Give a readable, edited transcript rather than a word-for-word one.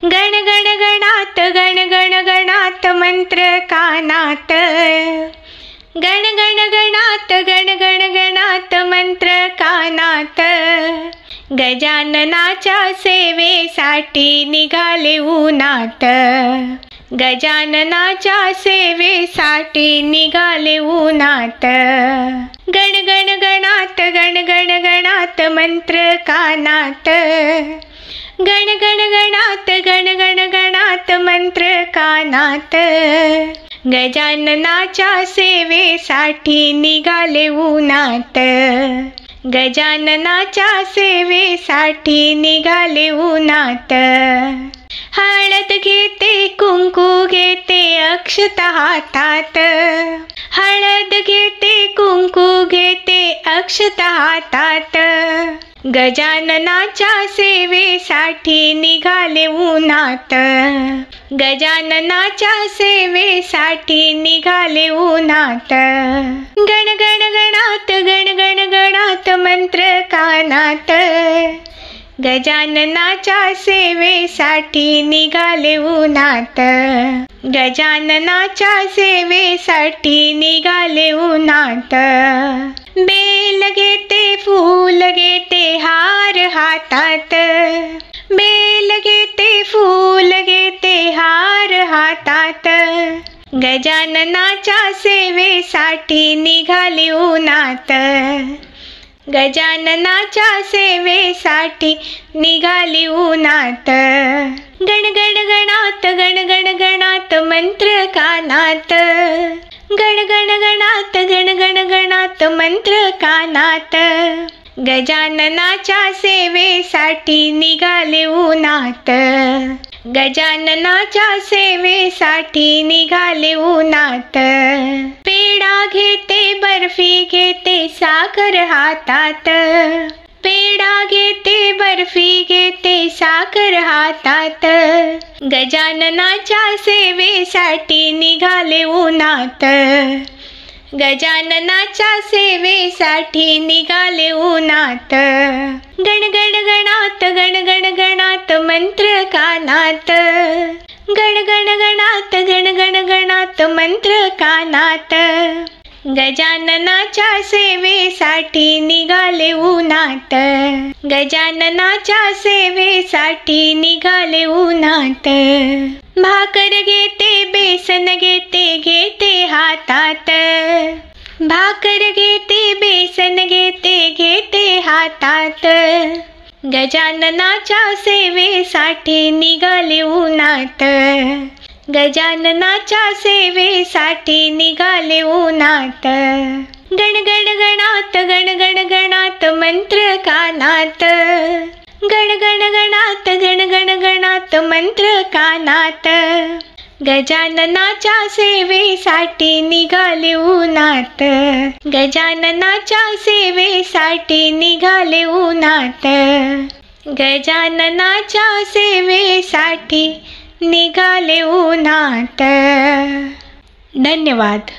गण गण गणात गण गण गणात मंत्र कानात। गण गण गणात गण गण गणात मंत्र कानात। गजाननाच्या सेवेसाठी निघाले उन्हात। गजाननाच्या सेवेसाठी निघाले उन्हात। गण गण गणात गण गण गणात मंत्र कानात। गण गण गणात गण गण गणात मंत्र कानात। गजाननाच्या सेवेसाठी निघाले उन्हात। गजाननाच्या सेवेसाठी निघाले उन्हात। हळद घेते कुंकू घेते अक्षता हातात। हळद घेते कुंकू घेते अक्षता हातात। गजाननाच्या सेवेसाठी निघाले उन्हात। गजाननाच्या सेवेसाठी निघाले उन्हात। गण गण गणात गण गण गणात मंत्र कानात। गजाननाच्या सेवेसाठी निघाले उन्हात। गजाननाच्या सेवेसाठी निघाले उन्हात। बेल घेते फूल घेते हार हातात। बेल घेते फूल घेते हार हातात। गजाननाच्या सेवेसाठी निघाले उन्हात। गजाननाच्या सेवेसाठी निघाली उन्हात। गण गण गणात गण गण गणात मंत्र कानात। गण गण गणात गण गण गणात मंत्र कानात। गजाननाच्या सेवेसाठी निघाले उन्हात। गजाननाच्या सेवेसाठी निघाले उन्हात। पेढा घेते बर्फी घेते साखर हातात। पेढा घेते बर्फी घेते साखर हातात। गजाननाच्या सेवेसाठी निघाले उन्हात। गजाननाच्या सेवेसाठी निघाले उन्हात। गण गण गणात गण गण गणात मंत्र कानात। गण गण गणात गण गण गणात मंत्र कानात। गजाननाच्या सेवेसाठी निघाले उन्हात। गजाननाच्या सेवेसाठी निघाले उन्हात। भाकर घेते बेसन घेते घेते हातात। भाकर घेते बेसन घेते घेते हातात। गजाननाच्या सेवेसाठी निघाले उन्हात। गजाननाच्या सेवेसाठी निघाले उन्हात। गण गण गणात गण गण गणात मंत्र कानात। गण गण गणात गण गण गणात मंत्र कानात। गजाननाच्या सेवेसाठी निघाले उन्हात। गजाननाच्या सेवेसाठी निघाले उन्हात। गजाननाच्या सेवेसाठी निघाले उन्हात। धन्यवाद।